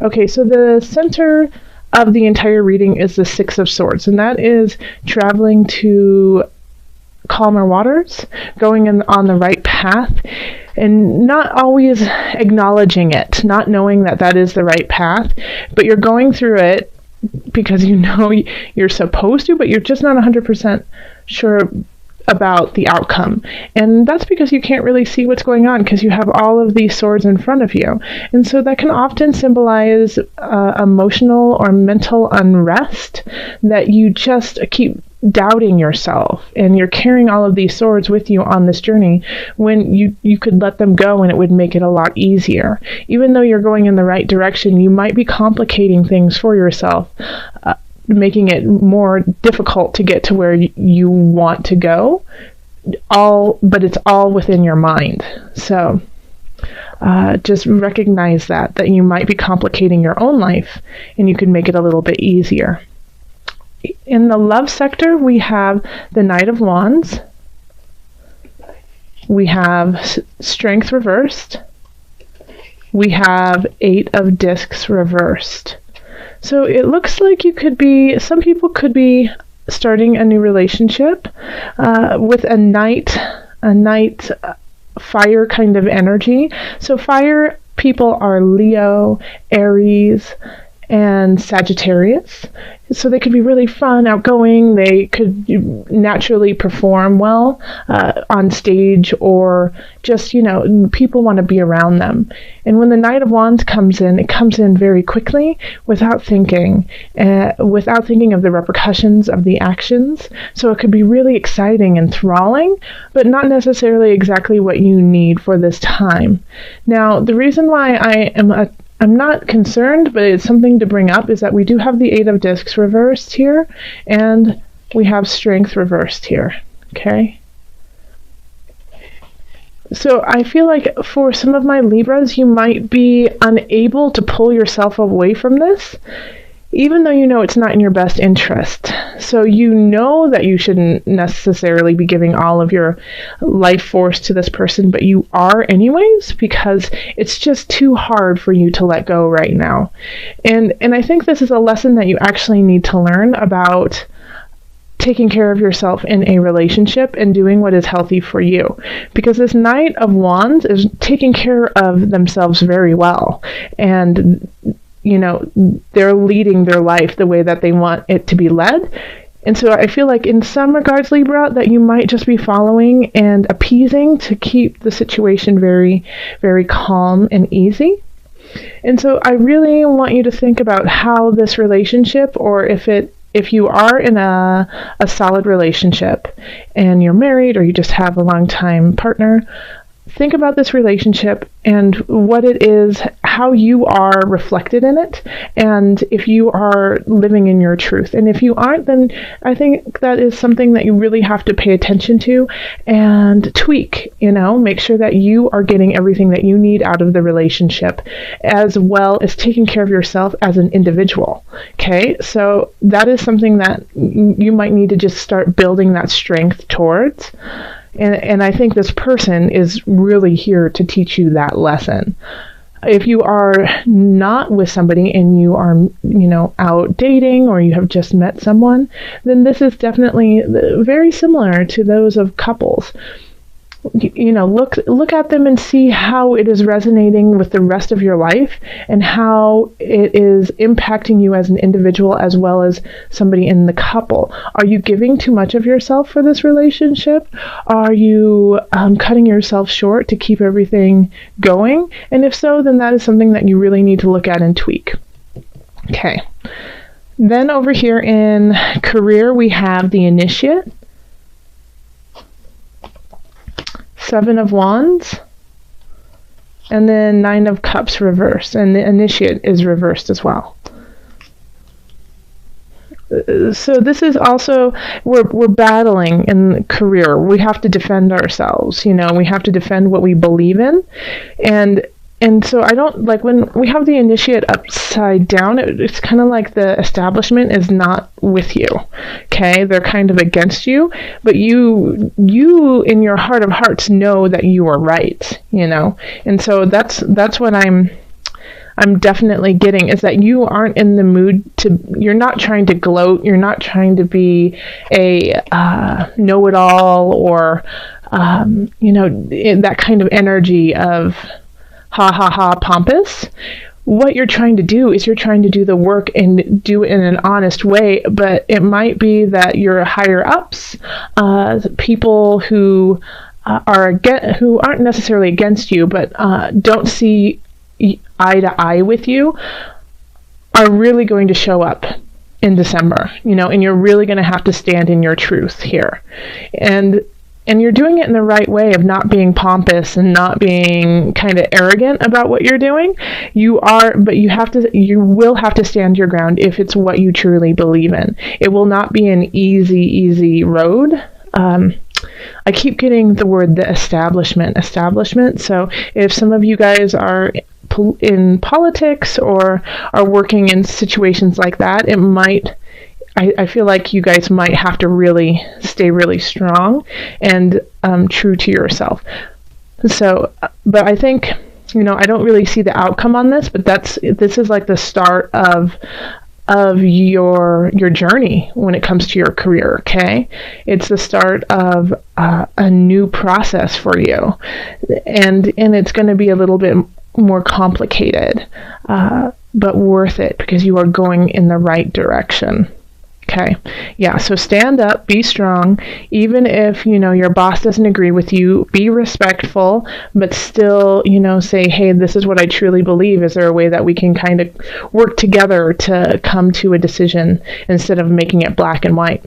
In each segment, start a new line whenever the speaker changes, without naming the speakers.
Okay, so the center of the entire reading is the Six of Swords, and that is traveling to calmer waters, going on the right path, and not always acknowledging it, not knowing that that is the right path, but you're going through it because you know you're supposed to, but you're just not 100% sure about the outcome. And that's because you can't really see what's going on because you have all of these swords in front of you. And so that can often symbolize emotional or mental unrest, that you just keep doubting yourself and you're carrying all of these swords with you on this journey when you could let them go and it would make it a lot easier. Even though you're going in the right direction, you might be complicating things for yourself, making it more difficult to get to where you want to go, but it's all within your mind. So just recognize that you might be complicating your own life and you can make it a little bit easier. In the love sector, we have the Knight of Wands. We have Strength reversed. We have Eight of Discs reversed. So it looks like some people could be starting a new relationship with a night fire kind of energy. So fire people are Leo, Aries, and Sagittarius. So they could be really fun, outgoing. They could naturally perform well on stage, or just, people want to be around them. And when the Knight of Wands comes in, it comes in very quickly without thinking of the repercussions of the actions. So it could be really exciting and enthralling, but not necessarily exactly what you need for this time. Now, the reason why I'm not concerned, but it's something to bring up, is that we do have the Eight of Discs reversed here, and we have Strength reversed here, okay? So I feel like for some of my Libras, you might be unable to pull yourself away from this, even though you know it's not in your best interest. So you know that you shouldn't necessarily be giving all of your life force to this person, but you are anyways, because it's just too hard for you to let go right now. And I think this is a lesson that you actually need to learn about taking care of yourself in a relationship and doing what is healthy for you. Because this Knight of Wands is taking care of themselves very well. And they're leading their life the way that they want it to be led. And so I feel like in some regards, Libra, that you might just be following and appeasing to keep the situation very, very calm and easy. And so I really want you to think about how this relationship, or if you are in a solid relationship and you're married or you just have a long-time partner, think about this relationship and what it is, how you are reflected in it, and if you are living in your truth. And if you aren't, then I think that is something that you really have to pay attention to and tweak, make sure that you are getting everything that you need out of the relationship, as well as taking care of yourself as an individual. Okay, so that is something that you might need to just start building that strength towards. And I think this person is really here to teach you that lesson. If you are not with somebody and you are, out dating, or you have just met someone, then this is definitely very similar to those of couples. Look at them and see how it is resonating with the rest of your life and how it is impacting you as an individual as well as somebody in the couple. Are you giving too much of yourself for this relationship? Are you cutting yourself short to keep everything going? And if so, then that is something that you really need to look at and tweak. Okay. Then over here in career, we have the Initiate, Seven of Wands, and then Nine of Cups reversed, and the Initiate is reversed as well. So this is also, we're battling in career. We have to defend ourselves, we have to defend what we believe in. And so I don't, like, when we have the Initiate upside down, it's kind of like the establishment is not with you, okay? They're kind of against you, but you in your heart of hearts know that you are right, And so that's what I'm I'm definitely getting is that you aren't in the mood you're not trying to gloat, you're not trying to be a know-it-all or, that kind of energy of ha ha ha pompous. What you're trying to do is you're trying to do the work and do it in an honest way, but it might be that your higher ups, people who who aren't necessarily against you, but don't see eye to eye with you, are really going to show up in December, and you're really going to have to stand in your truth here. And you're doing it in the right way of not being pompous and not being kind of arrogant about what you're doing. But you will have to stand your ground if it's what you truly believe in. It will not be an easy road. I keep getting the word the establishment. So if some of you guys are in politics or are working in situations like that, I feel like you guys might have to really stay really strong and true to yourself. So, but I think, I don't really see the outcome on this, but this is like the start of your journey when it comes to your career, okay? It's the start of a new process for you. And it's going to be a little bit more complicated, but worth it because you are going in the right direction. Okay. Yeah. So stand up, be strong. Even if, your boss doesn't agree with you, be respectful, but still, say, hey, this is what I truly believe. Is there a way that we can kind of work together to come to a decision instead of making it black and white?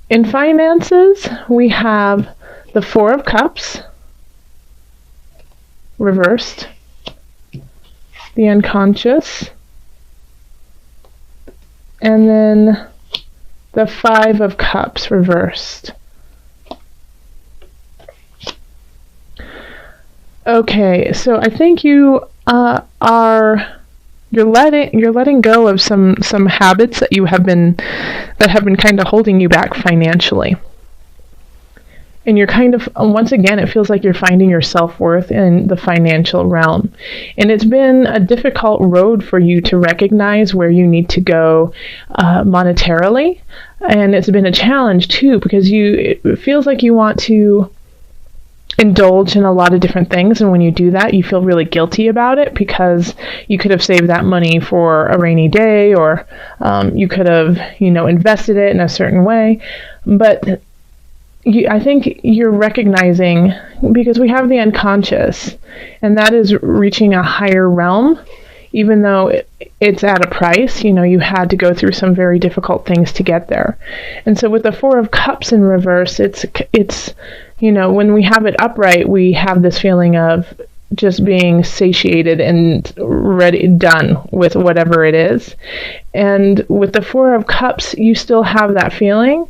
In finances, we have the Four of Cups reversed, the unconscious, and then the Five of Cups reversed. Okay, so I think you're letting go of some habits that have been kind of holding you back financially. And you're kind of, once again, it feels like you're finding your self-worth in the financial realm. And it's been a difficult road for you to recognize where you need to go monetarily. And it's been a challenge, too, because it feels like you want to indulge in a lot of different things. And when you do that, you feel really guilty about it because you could have saved that money for a rainy day or you could have, invested it in a certain way. But I think you're recognizing, because we have the unconscious, and that is reaching a higher realm, even though it's at a price. You had to go through some very difficult things to get there. And so with the Four of Cups in reverse, it's when we have it upright, we have this feeling of just being satiated and ready, done with whatever it is. And with the Four of Cups, you still have that feeling,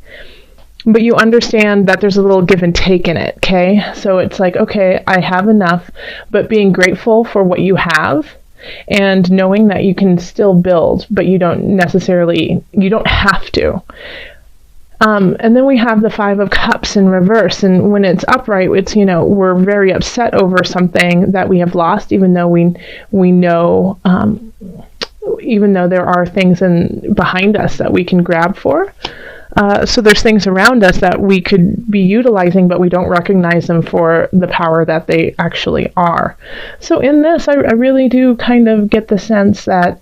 but you understand that there's a little give and take in it, okay? So it's like, okay, I have enough, but being grateful for what you have and knowing that you can still build, but you don't have to. And then we have the Five of Cups in reverse, and when it's upright, it's, we're very upset over something that we have lost, even though we know, even though there are things behind us that we can grab for. So there's things around us that we could be utilizing, but we don't recognize them for the power that they actually are. So in this, I really do kind of get the sense that,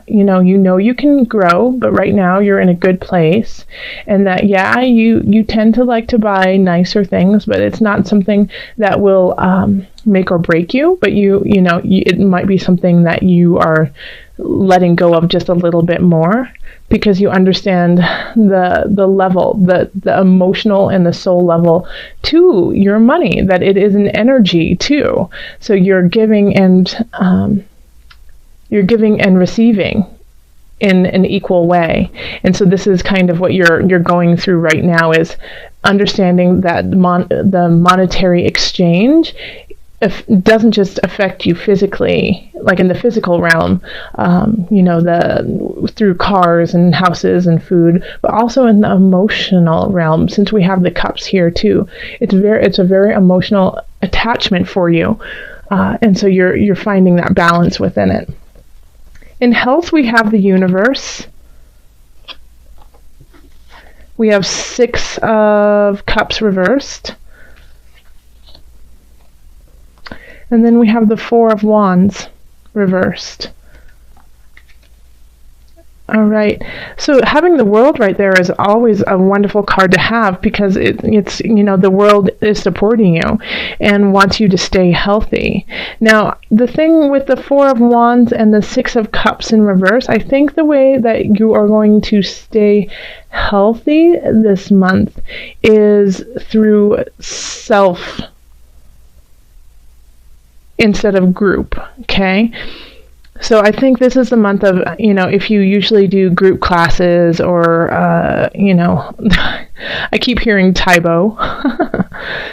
you can grow, but right now you're in a good place. And that, you tend to like to buy nicer things, but it's not something that will make or break you. But it might be something that you are letting go of just a little bit more, because you understand the level, the emotional and the soul level to your money, that it is an energy too. So you're giving and receiving in an equal way. And so this is kind of what you're going through right now, is understanding that the monetary exchange doesn't just affect you physically, like in the physical realm, through cars and houses and food, but also in the emotional realm. Since we have the cups here too, it's a very emotional attachment for you. And so you're finding that balance within it. In health, we have the universe. We have 6 of Cups reversed. And then we have the 4 of Wands reversed. All right. So having the World right there is always a wonderful card to have, because it's the world is supporting you and wants you to stay healthy. Now, the thing with the 4 of Wands and the 6 of Cups in reverse, I think the way that you are going to stay healthy this month is through self instead of group, okay? So I think this is the month of, if you usually do group classes or, I keep hearing Taibo.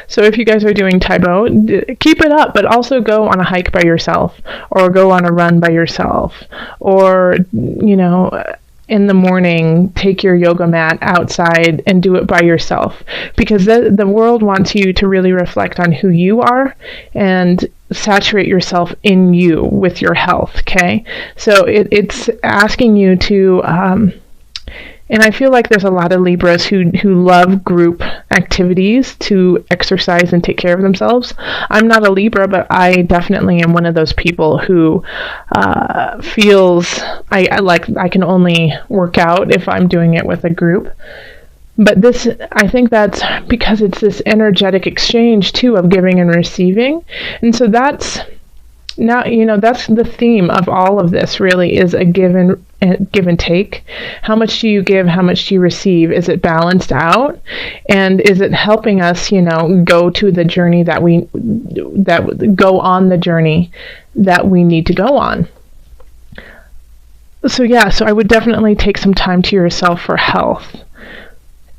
So if you guys are doing Taibo, keep it up, but also go on a hike by yourself, or go on a run by yourself, or, in the morning, take your yoga mat outside and do it by yourself, because the world wants you to really reflect on who you are and saturate yourself in you with your health, okay? So it's asking you to, and I feel like there's a lot of Libras who love group activities to exercise and take care of themselves. I'm not a Libra, but I definitely am one of those people who feels I can only work out if I'm doing it with a group. But I think that's because it's this energetic exchange too of giving and receiving. And so that's the theme of all of this, really, is a give and take. How much do you give? How much do you receive? Is it balanced out? And is it helping us, go to the journey go on the journey that we need to go on? So I would definitely take some time to yourself for health.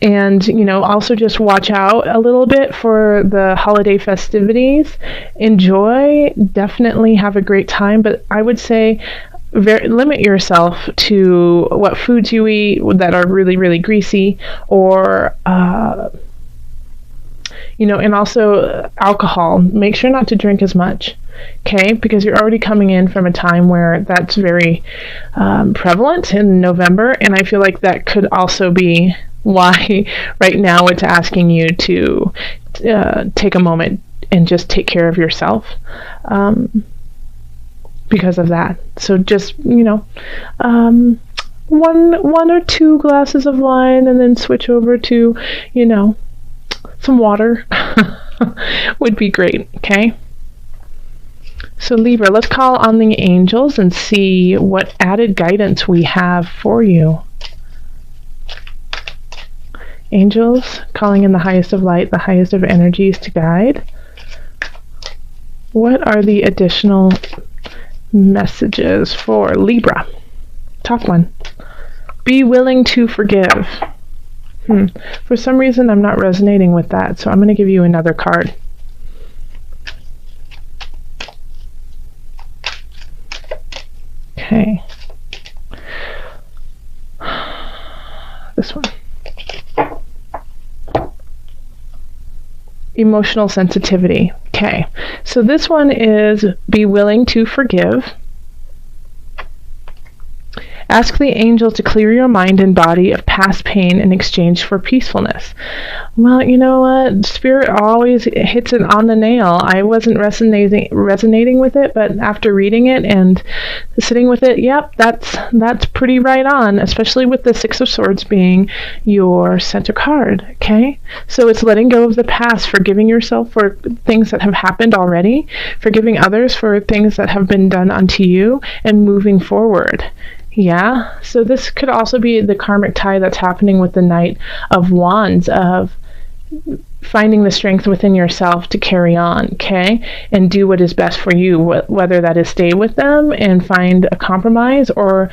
And, also just watch out a little bit for the holiday festivities. Enjoy, definitely have a great time, but I would say limit yourself to what foods you eat that are really, really greasy, or, and also alcohol. Make sure not to drink as much, okay? Because you're already coming in from a time where that's very prevalent in November, and I feel like that could also be why right now it's asking you to take a moment and just take care of yourself because of that. So just, one or 2 glasses of wine, and then switch over to, some water would be great, okay? So Libra, let's call on the angels and see what added guidance we have for you. Angels, calling in the highest of light, the highest of energies to guide. What are the additional messages for Libra? Top one. Be willing to forgive. For some reason, I'm not resonating with that, so I'm going to give you another card. Okay. This one. Emotional sensitivity. Okay, so this one is be willing to forgive. Ask the angel to clear your mind and body of past pain in exchange for peacefulness. Well, you know what? Spirit always hits it on the nail. I wasn't resonating with it, but after reading it and sitting with it, yep, that's pretty right on, especially with the 6 of Swords being your center card, okay? So it's letting go of the past, forgiving yourself for things that have happened already, forgiving others for things that have been done unto you, and moving forward. Yeah, so this could also be the karmic tie that's happening with the Knight of Wands, of finding the strength within yourself to carry on, okay? And do what is best for you, whether that is stay with them and find a compromise, or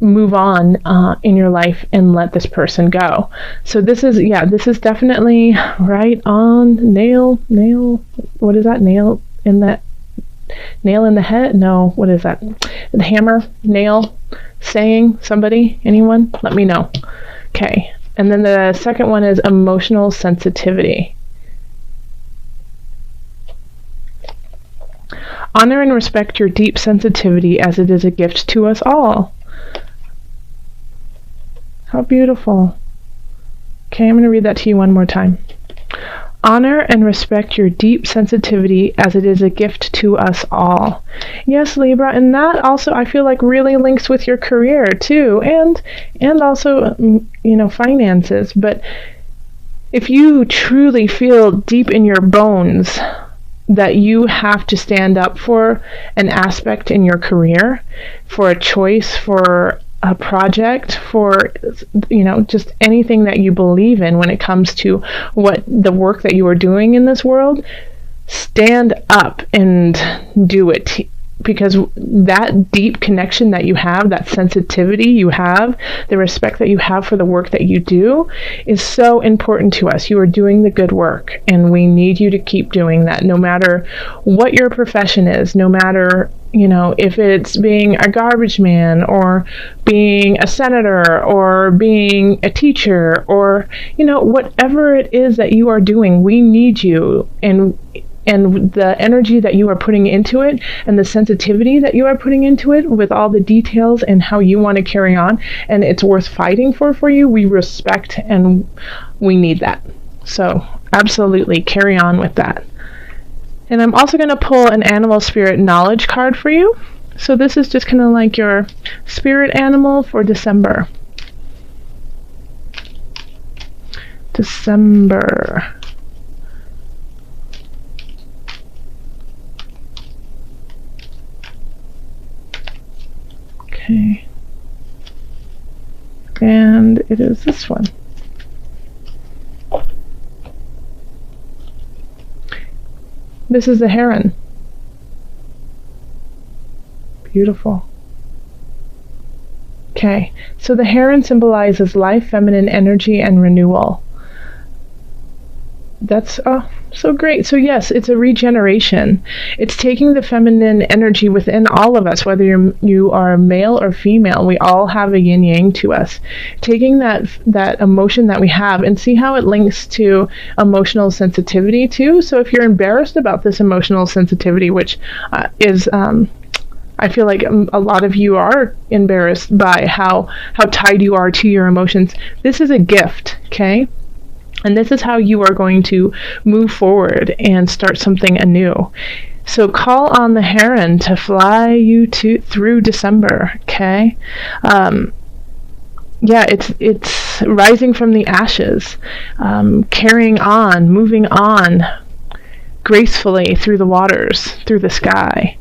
move on in your life and let this person go. So this is definitely right on. Nail, what is that? Nail in the head? No, what is that? The hammer, nail, saying, somebody, anyone? Let me know. Okay. And then the second one is emotional sensitivity. Honor and respect your deep sensitivity as it is a gift to us all. How beautiful. Okay, I'm going to read that to you one more time. Honor and respect your deep sensitivity as it is a gift to us all. Yes, Libra, and that also I feel like really links with your career too, and also finances. But if you truly feel deep in your bones that you have to stand up for an aspect in your career, for a choice, for a project, for just anything that you believe in when it comes to what the work that you are doing in this world, stand up and do it. Because that deep connection that you have, that sensitivity you have, the respect that you have for the work that you do is so important to us. You are doing the good work, and we need you to keep doing that, no matter what your profession is, no matter if it's being a garbage man or being a senator or being a teacher or, whatever it is that you are doing, we need you. And the energy that you are putting into it and the sensitivity that you are putting into it with all the details and how you want to carry on, and it's worth fighting for you, we respect and we need that. So absolutely carry on with that. And I'm also going to pull an animal spirit knowledge card for you. So this is just kind of like your spirit animal for December. December. Okay. And it is this one. This is the heron. Beautiful. Okay, so the heron symbolizes life, feminine energy, and renewal. That's so great. So yes, it's a regeneration. It's taking the feminine energy within all of us, whether you are male or female. We all have a yin yang to us. Taking that emotion that we have and see how it links to emotional sensitivity too. So if you're embarrassed about this emotional sensitivity, which is I feel like a lot of you are embarrassed by how tied you are to your emotions. This is a gift, okay? And this is how you are going to move forward and start something anew. So call on the heron to fly you through December, okay? It's rising from the ashes, carrying on, moving on gracefully through the waters, through the sky.